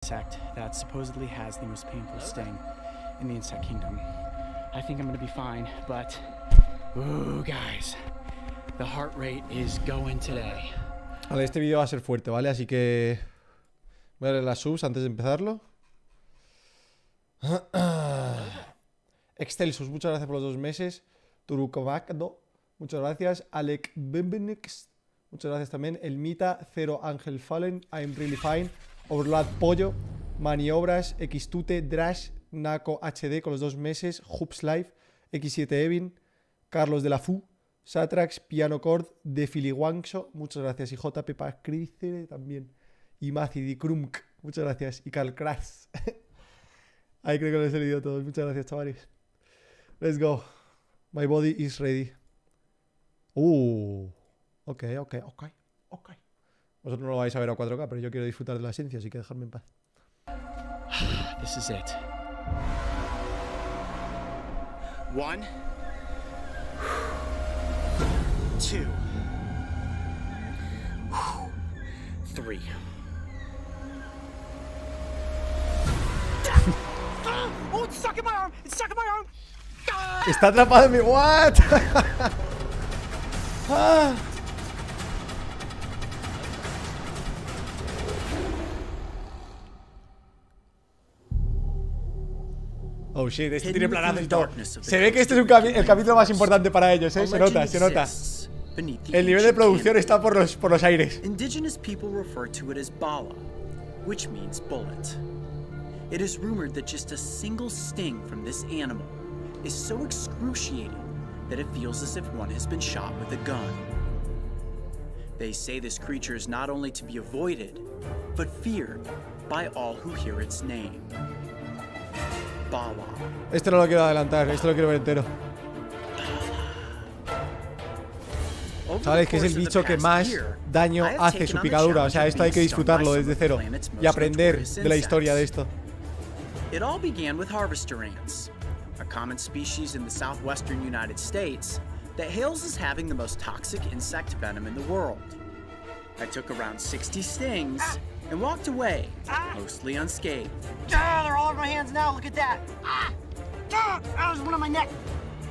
insect that supposedly has the most painful sting in the insect kingdom. I think I'm gonna be fine, but ooh, guys, the heart rate is going today. Vale, este vídeo va a ser fuerte, ¿vale? Así que voy a leer las subs antes de empezarlo. Excelsus, muchas gracias por los 2 meses. Turukovakdo, muchas gracias. Alec Bembenix, muchas gracias también. Elmita, Zero Angel Fallen, I'm Really Fine. Overlap Pollo, Maniobras, Xtute, Drash, Naco HD con los 2 meses. Hoops Life, X7 Evin, Carlos de la Fu, Satrax, Piano Cord, De Filiwanxo, muchas gracias. Y JP Pacricere también. Y Macidi Krumk, muchas gracias. Y Carl Kratz. Ahí creo que lo he leído todos. Muchas gracias, chavales. Let's go. My body is ready. Ok. Vosotros no lo vais a ver a 4K, pero yo quiero disfrutar de la esencia, así que dejadme en paz. This is it. 1, 2, 3. Oh, it's stuck in my arm! It's stuck in my arm! Está atrapado en mi... What? Oh shit, este tiene planazo y todo. Se ve que este es el capítulo más importante para ellos, ¿eh? Se nota. El nivel de producción está por los aires. Indigenous people refer to it as Bala, which means bullet. It is rumored that just a single sting from this animal is so excruciating that it feels as if one has been shot with a gun. They say this creature is not only to be avoided, but feared by all who hear its name. Bala. Este no lo quiero adelantar, esto lo quiero ver entero. Sabes que es el bicho que más daño hace su picadura. O sea, esto hay que disfrutarlo desde cero y aprender de la historia de esto. It all began with harvester ants, a common species in the southwestern United States that hails as having the most toxic insect venom in the world. I took around 60 stings and walked away, mostly unscathed. They're all over my hands now, look at that. That was one on my neck.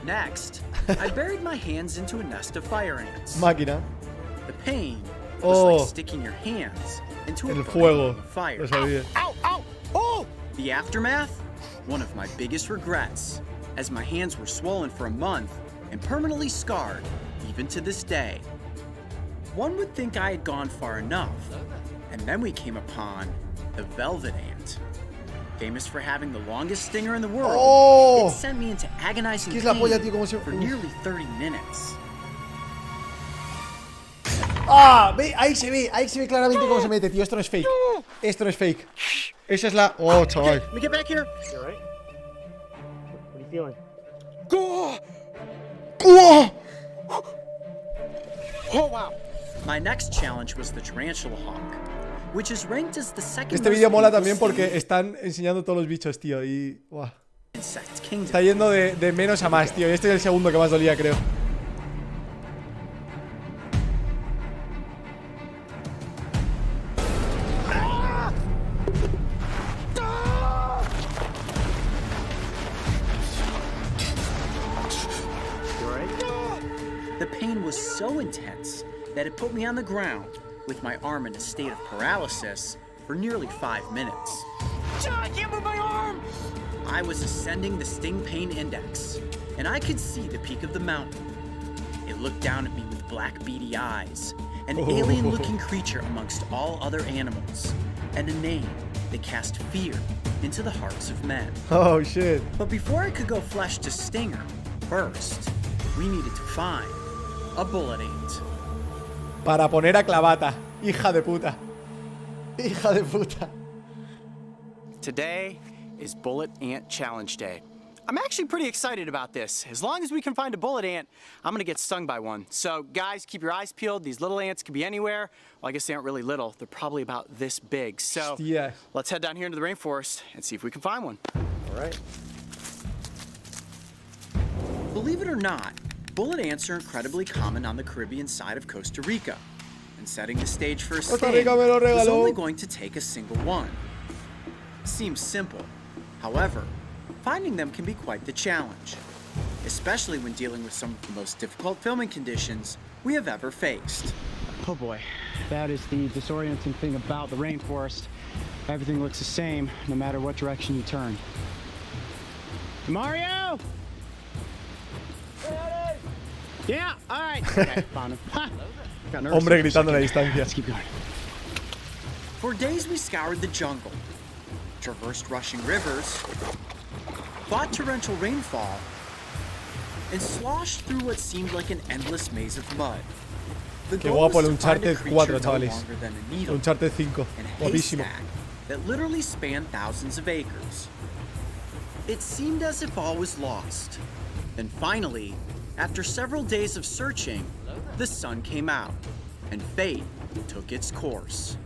Next, I buried my hands into a nest of fire ants. Máquina. The pain was like sticking your hands into a fuego. Fire. Lo sabía. Ow! Oh! The aftermath? One of my biggest regrets, as my hands were swollen for a month and permanently scarred, even to this day. One would think I had gone far enough, and then we came upon the velvet ant. Famous for having the longest stinger in the world, it sent me into agonizing pain for nearly 30 minutes. Ve, ahí se ve claramente cómo se mete, tío. Esto no es fake. Esto no es fake. Esa es la... Oh, chaval. Let me get back here. You alright? What are you feeling? Oh, wow. My next challenge was the tarantula hawk, which is ranked as the second. Este vídeo mola también porque están enseñando todos los bichos, tío. Y... Wow. Está yendo de menos a más, tío. Y este es el segundo que más dolía, creo. The pain was so intense that it put me on the ground with my arm in a state of paralysis for nearly 5 minutes. I can't move my arm! I was ascending the sting pain index, and I could see the peak of the mountain. It looked down at me with black beady eyes, an alien-looking creature amongst all other animals, and a name that cast fear into the hearts of men. Oh, shit. But before I could go flesh to stinger, first, we needed to find a bullet ant. Para poner a clavata. Hija de puta. Hija de puta. Today is Bullet Ant Challenge Day. I'm actually pretty excited about this. As long as we can find a bullet ant, I'm gonna get stung by one. So guys, keep your eyes peeled. These little ants could be anywhere. Well, I guess they aren't really little. They're probably about this big. So let's head down here into the rainforest and see if we can find one. All right. Believe it or not, bullet ants are incredibly common on the Caribbean side of Costa Rica. And setting the stage for a sting was only going to take a single one. seems simple. However, finding them can be quite the challenge, especially when dealing with some of the most difficult filming conditions we have ever faced. Oh boy, that is the disorienting thing about the rainforest. Everything looks the same no matter what direction you turn. Mario! Yeah, all right. Okay, found him. Ha! Got nervous. Hombre gritando a la distancia. Let's keep going. For days we scoured the jungle, traversed rushing rivers, fought torrential rainfall, and sloshed through what seemed like an endless maze of mud. The Qué goal guapo was el to find a Uncharted 4, creature no chavales. longer than a needle Uncharted 5. and a Guapísimo. haystack that literally spanned thousands of acres. It seemed as if all was lost. Then finally, after several days of searching, the sun came out, and fate took its course.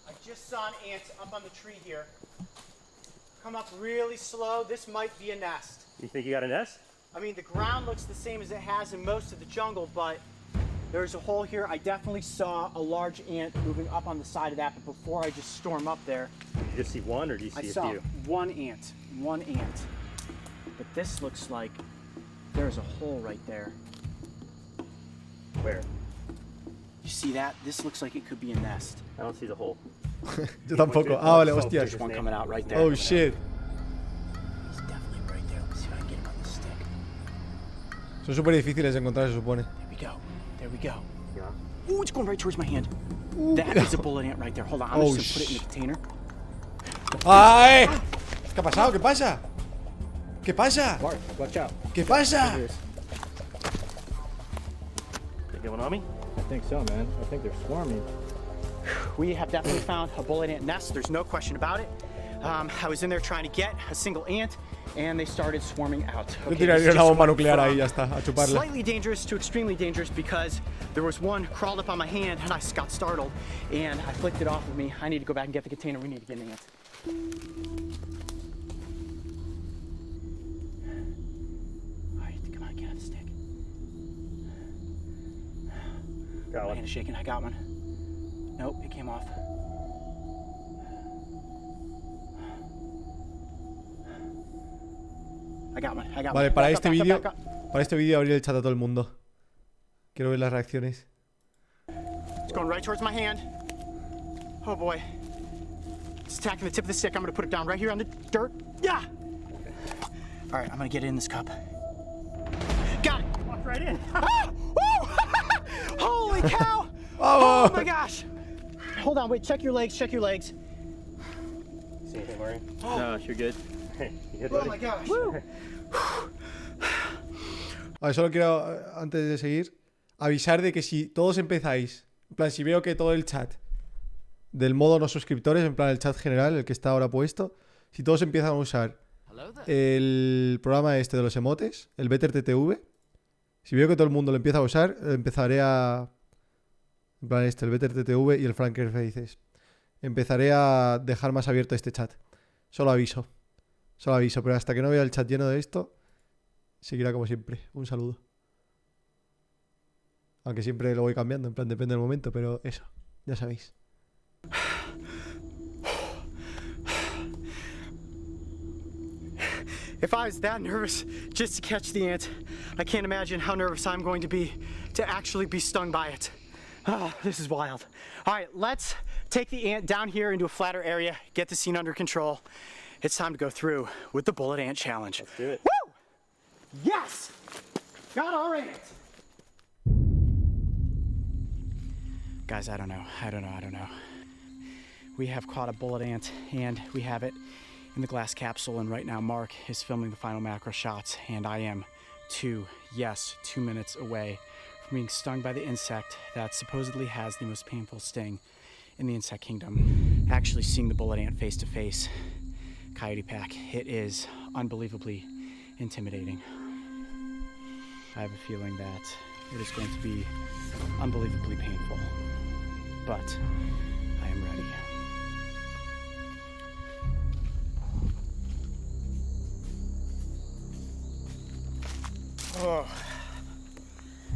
I just saw an ant up on the tree here. Come up really slow. This might be a nest. You think you got a nest? I mean, the ground looks the same as it has in most of the jungle, but there's a hole here. I definitely saw a large ant moving up on the side of that, but before I just storm up there, Did you just see one, or do you I see a saw few? one ant. But this looks like there's a hole right there. Where? You see that? This looks like it could be a nest. I don't see the hole. Yo tampoco. Ah, vale, hostias. There's one coming out right there. Oh shit. He's definitely right there. Let's see if I can get him on the stick. Son súper difíciles de encontrar, se supone. There we go. There we go. Yeah. Ooh, it's going right towards my hand. That is a bullet ant right there. Hold on, I'm Oh, just gonna put it in the container. ¡Ay! ¿Qué ha pasado? ¿Qué pasa? ¿Qué pasa? Mark, watch out. ¿Qué pasa? They going on me? I think so, man. I think they're swarming. We have definitely found a bullet ant nest. There's no question about it. I was in there trying to get a single ant, and they started swarming out. Yo Okay, tiraría this una just bomba went nuclear from ahí, ya está, a chuparla. Slightly dangerous to extremely dangerous because there was one crawled up on my hand, and I got startled, and I flicked it off of me. I need to go back and get the container. We need to get an ant. All right, come on, get on the stick. Got My one. hand is shaking. I got one. Nope, it came off. I got one. Vale, para Back este up, back up, vídeo, back up. para este vídeo abrir el chat a todo el mundo. Quiero ver las reacciones. It's going right towards my hand. Oh boy. It's attacking the tip of the stick. I'm gonna put it down right here on the dirt. Yeah! All right, I'm gonna get it in this cup. Got it! Walk right in. Ah! Woo! Holy cow! Oh! Oh my gosh! Hold on, wait, check your legs, check your legs. See anything, Murray? No, you're good. Hey, you good, Oh buddy? my gosh. A ver, solo quiero, antes de seguir, avisar de que si todos empezáis, en plan, si veo que todo el chat del modo no suscriptores, en plan el chat general, el que está ahora puesto, si todos empiezan a usar el programa este de los emotes, el Better TTV, si veo que todo el mundo lo empieza a usar, empezaré a... En plan este, el Better TTV y el Franker Faces. Empezaré a dejar más abierto este chat. Solo aviso, pero hasta que no vea el chat lleno de esto, seguirá como siempre. Un saludo. Aunque siempre lo voy cambiando, en plan depende del momento, pero eso, ya sabéis. If I was that nervous just to catch the ant, I can't imagine how nervous I'm going to be to actually be stung by it. Oh, this is wild. All right, let's take the ant down here into a flatter area, get the scene under control. It's time to go through with the bullet ant challenge. Let's do it. Woo! Yes! Got our ant! Guys, I don't know. We have caught a bullet ant, and we have it in the glass capsule, and right now Mark is filming the final macro shots, and I am 2 minutes away from being stung by the insect that supposedly has the most painful sting in the insect kingdom. Actually seeing the bullet ant face to face, Coyote Pack, it is unbelievably intimidating. I have a feeling that it is going to be unbelievably painful, but I am ready.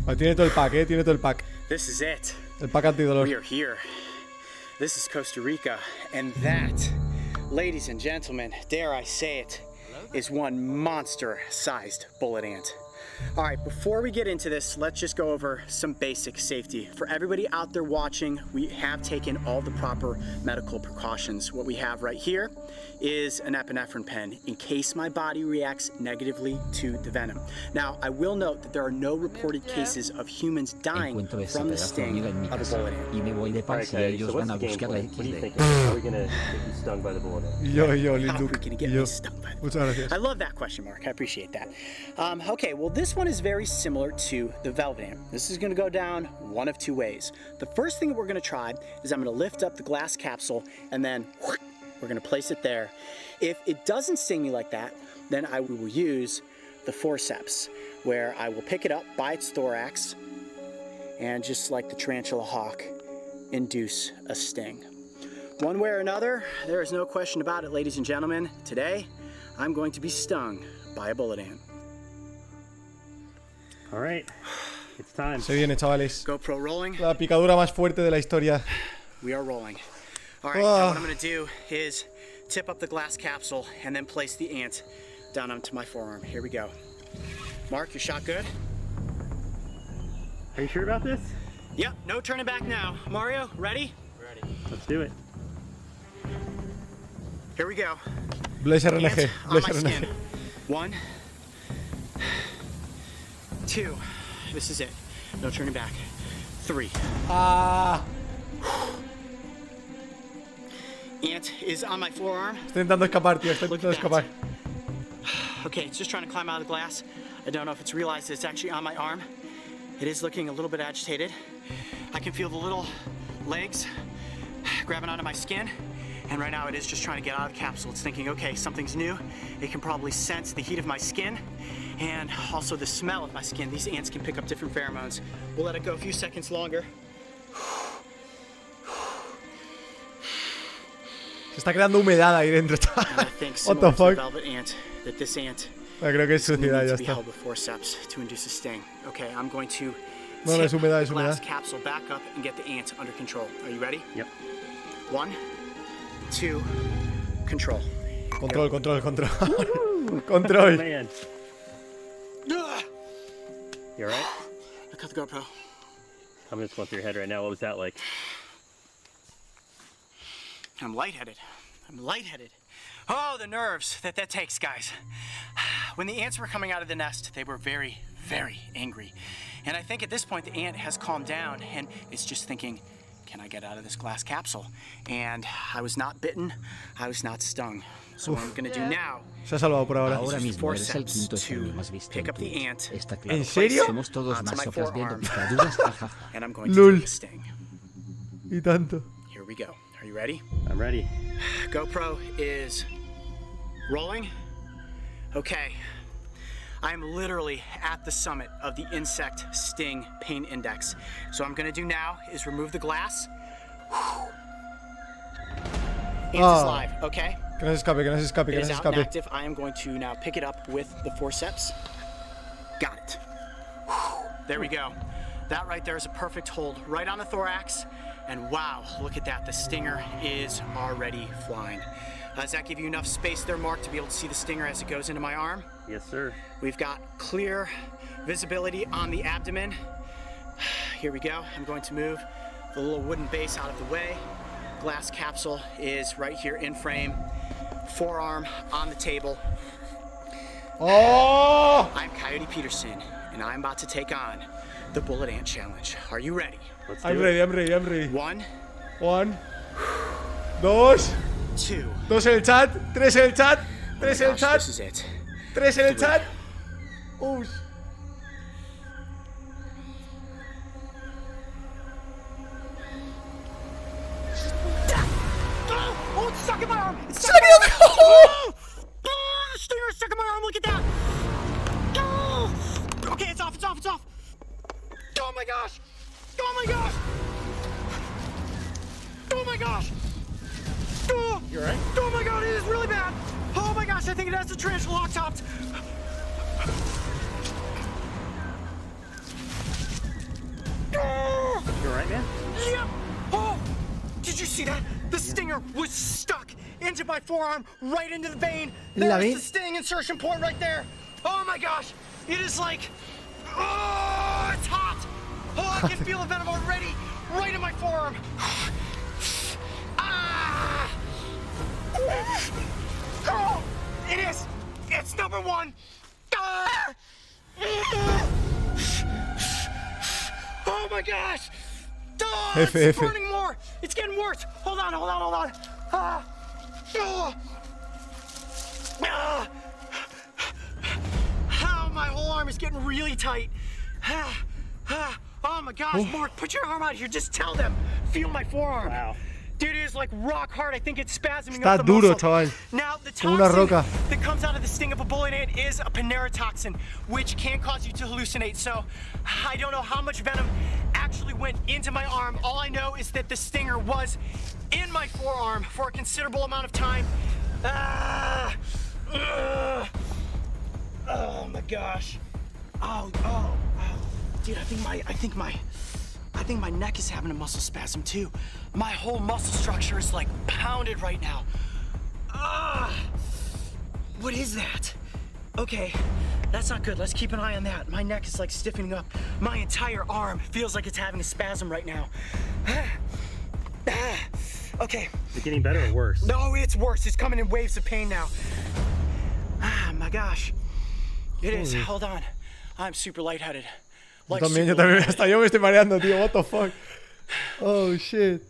Vale, tiene todo el pack, tiene todo el pack. This is it. El pack antidolor. We are here. This is Costa Rica, and that, ladies and gentlemen, dare I say it, is one monster-sized bullet ant. All right, before we get into this, let's just go over some basic safety. For everybody out there watching, we have taken all the proper medical precautions. What we have right here is an epinephrine pen in case my body reacts negatively to the venom. Now, I will note that there are no reported cases of humans dying from the sting of a bullet ant. Alright, guys, so what's the game plan? What do you think? How are we gonna get you stung by the bullet ant? Yo, How are we Linduk. gonna get me stung by the Muchas gracias. I love that question mark. I appreciate that. Okay, well, this one is very similar to the velvet ant. This is going to go down one of two ways. The first thing that we're going to try is I'm going to lift up the glass capsule and then we're going to place it there. If it doesn't sting me like that, then I will use the forceps, where I will pick it up by its thorax and just like the tarantula hawk, induce a sting. One way or another, there is no question about it, ladies and gentlemen. Today, I'm going to be stung by a bullet ant. Alright, it's time. Se viene, chavales. GoPro rolling. La picadura más fuerte de la historia. We are rolling. All right, now what I'm gonna do is tip up the glass capsule and then place the ant down onto my forearm. Here we go. Mark, your shot good? Are you sure about this? Yep, no turning back now. Mario, ready? Ready. Let's do it. Here we go. Blaze RNG. Ant on Blaze my skin. RNG. 1, 2. This is it. No turning back. 3. Ah. Ant is on my forearm. Está intentando escapar, tío. Está Look intentando at that. escapar. Okay, it's just trying to climb out of the glass. I don't know if it's realized that it's actually on my arm. It is looking a little bit agitated. I can feel the little legs grabbing onto my skin. And right now it is just trying to get out of the capsule. It's thinking, okay, something's new. It can probably sense the heat of my skin and also the smell of my skin. These ants can pick up different pheromones. We'll let it go a few seconds longer. Se está creando humedad ahí dentro. And I think What the similar to the fuck? velvet ant, that this ant Creo que es suciedad, needs ya to be está. held with forceps to induce a sting. Okay, I'm going to No, no, es tip humedad, the es glass humedad. capsule back up and get the ant under control. Are you ready? Yep. 1, 2, control. Control, control, control. Oh, Control. man. Ugh. You alright? I cut the GoPro. I'm just going through your head right now. What was that like? I'm lightheaded. I'm lightheaded. Oh, the nerves that takes, guys. When the ants were coming out of the nest, they were very, very angry. And I think at this point the ant has calmed down and it's just thinking, can I get out of this glass capsule? And I was not bitten, I was not stung. So what I'm gonna do now Se ha salvado por ahora. Ahora is mismo eres el forceps quinto to extraño más visto pick en up the Twitch. ant, Está claro. ¿En serio? Somos todos onto my masocas viendo forearm. picaduras, jaja. and I'm going to Lul. take a sting. Y tanto. Here we go. Are you ready? I'm ready. GoPro is rolling. Okay. I'm literally at the summit of the insect sting pain index. So what I'm gonna do now is remove the glass. Ant is Ah. live, okay? Que no se escape, que no se escape, It que no is se out and escape. active. I am going to now pick it up with the forceps. Got it. There we go. That right there is a perfect hold right on the thorax. And wow, look at that. The stinger is already flying. Does that give you enough space there, Mark, to be able to see the stinger as it goes into my arm? Yes, sir. We've got clear visibility on the abdomen. Here we go. I'm going to move the little wooden base out of the way. Glass capsule is right here in frame. Forearm on the table. ¡Oh! I'm Coyote Peterson, and I'm about to take on the Bullet Ant Challenge. Are you ready? Let's do I'm it. ready, I'm ready, I'm ready. 1, 1, 2, 2. 2 en el chat, 3 en el chat, 3 en el Gosh, chat, this is it. 3 en el chat. Uy. Oh, it's stuck in my arm! It's stuck in my arm! Oh, the stinger is stuck in my arm, look at that! Oh, okay, it's off, it's off, it's off! Oh my gosh! Oh my gosh! Oh my gosh! Oh, You alright? oh my god, it is really bad! Oh my gosh, I think it has the tarantula lock topped! You alright, man? Yep. Oh, did you see that? The stinger was stuck into my forearm, right into the vein. La There's vein. the sting insertion point right there. Oh my gosh, it is like, oh, it's hot. Oh, I can feel the venom already, right in my forearm. Ah! Oh, it is. It's number one. Ah! Oh my gosh! Oh, it's burning more! It's getting worse! Hold on. Ah. Oh. Ah. Oh, my whole arm is getting really tight. Oh my gosh, Mark, put your arm out here. Just tell them. Feel my forearm. Wow. Dude, it is like rock hard. I think it's spasming Está up the duro, muscle. chaval. Now, the Como una toxin roca. that comes out of the sting of a bullet ant is a toxin, which can cause you to hallucinate. So, I don't know how much venom actually went into my arm. All I know is that the stinger was in my forearm for a considerable amount of time. Oh my gosh. Oh. Dude, I think my neck is having a muscle spasm too. My whole muscle structure is like pounded right now. What is that? Okay, that's not good. Let's keep an eye on that. My neck is like stiffening up. My entire arm feels like it's having a spasm right now. Okay. Is it getting better or worse? No, it's worse. It's coming in waves of pain now. My gosh. It is. Hold on. I'm super lightheaded. Yo también, hasta yo me estoy mareando, tío. What the fuck? Oh shit.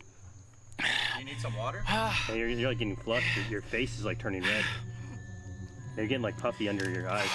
You need some water? Yeah, you're like getting flushed. Your face is like turning red. You're getting like puffy under your eyes.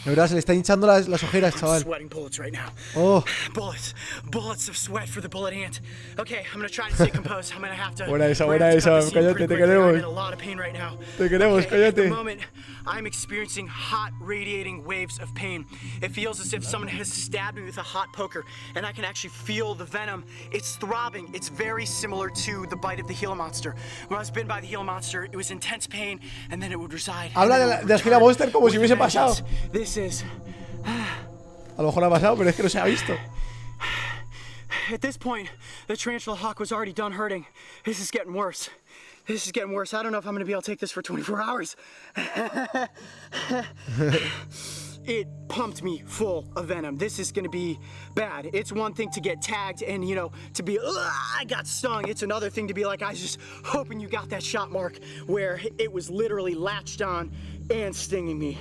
De verdad, se le están hinchando las ojeras, I'm chaval. sweating bullets right now. Oh. Bullets of sweat for the bullet ant. Okay, I'm gonna try to stay composed. I'm gonna have to. Buena esa, we're gonna have to cut the scene cállate, pretty te quickly. I'm queremos. in a lot of pain right now. Te queremos, At the cállate. moment, I'm experiencing hot, radiating waves of pain. It feels as if someone has stabbed me with a hot poker, and I can actually feel the venom. It's throbbing. It's very similar to the bite of the Gila monster. When I was bitten by the Gila monster, it was intense pain, and then it would reside. Habla de la Gila Monster como si hubiese pasado. This is. A lo mejor ha pasado, pero es que no se ha visto. At this point, the tarantula hawk was already done hurting. This is getting worse. I don't know if I'm gonna be able to take this for 24 hours. It pumped me full of venom. This is gonna be bad. It's one thing to get tagged and, to be, I got stung. It's another thing to be like, I was just hoping you got that shot, Mark, where it was literally latched on and stinging me.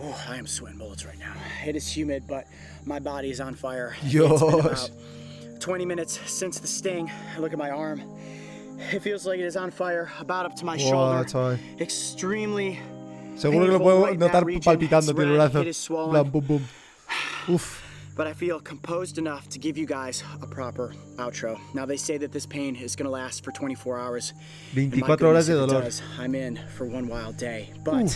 Oh, I am sweating bullets right now. It is humid, but my body is on fire. It's been about 20 minutes since the sting. I look at my arm. It feels like it is on fire, about up to my shoulder. Chaval. Extremely Seguro que lo painful puedo right in that notar region. palpitando, It's tío, el red, brazo. it is swollen. Blam, boom, boom. Uf. But I feel composed enough to give you guys a proper outro. Now, they say that this pain is going to last for 24 hours. And my 24 horas goodness, de if it dolor. does, I'm in for one wild day. But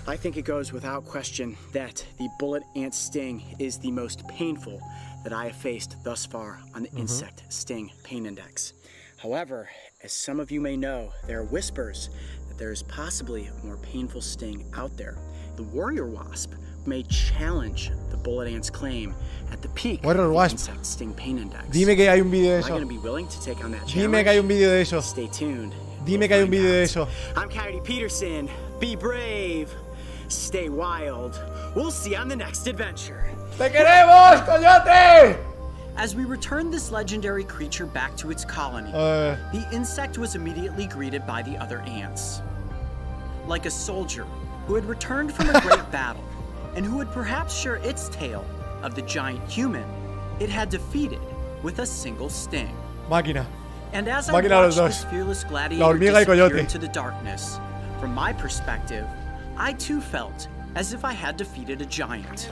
I think it goes without question that the bullet ant sting is the most painful that I have faced thus far on the insect sting pain index. However, as some of you may know, there are whispers that there is possibly a more painful sting out there. The warrior wasp may challenge the bullet ant's claim at the peak Warrior of the wasp. insect sting pain index. Dime que hay un vídeo de Am I eso. going to be willing to take on that challenge? Dime que hay un vídeo de eso. Stay tuned. Dime We'll que hay un find vídeo de out. eso. I'm Coyote Peterson. Be brave. Stay wild. We'll see you on the next adventure. ¡Te queremos, coyote! As we returned this legendary creature back to its colony, the insect was immediately greeted by the other ants. Like a soldier who had returned from a great battle, and who would perhaps share its tale of the giant human it had defeated with a single sting. Máquina. And as I Máquina los watched dos. this fearless La gladiator hormiga y disappear coyote. into the darkness, from my perspective, I too felt as if I had defeated a giant.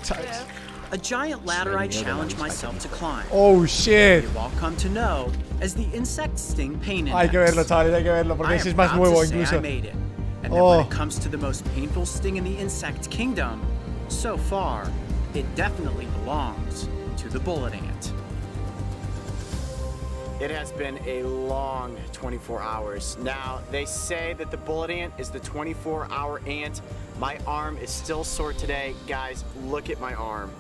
A giant ladder I challenged myself to climb. Oh shit. You've all come to know as the insect sting pain index. Hay que verlo, chavales, hay que verlo, porque I ese am es más proud nuevo to say I incluso. made it. And that Oh. when it comes to the most painful sting in the insect kingdom, so far, it definitely belongs to the bullet ant. It has been a long 24 hours. Now, they say that the bullet ant is the 24-hour ant. My arm is still sore today. Guys, look at my arm.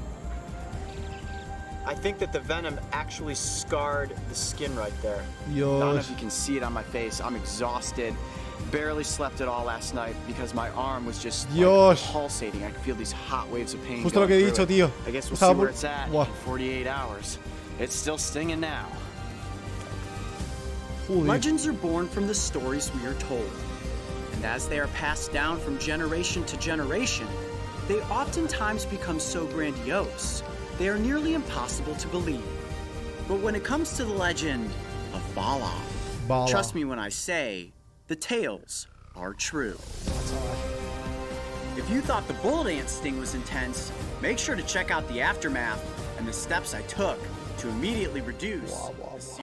I think that the venom actually scarred the skin right there. I don't know Dios. if you can see it on my face. I'm exhausted. Barely slept at all last night because my arm was just like, Dios. pulsating. I could feel these hot waves of pain. Justo lo que he going dicho, through it. tío. I guess we'll Estaba see where por- it's at Buah. in 48 hours. It's still stinging now. Joder. Legends are born from the stories we are told. And as they are passed down from generation to generation, they oftentimes become so grandiose, they are nearly impossible to believe. But when it comes to the legend of Bala, Bala. trust me when I say, the tales are true. If you thought the bullet ant sting was intense, make sure to check out the aftermath and the steps I took to immediately reduce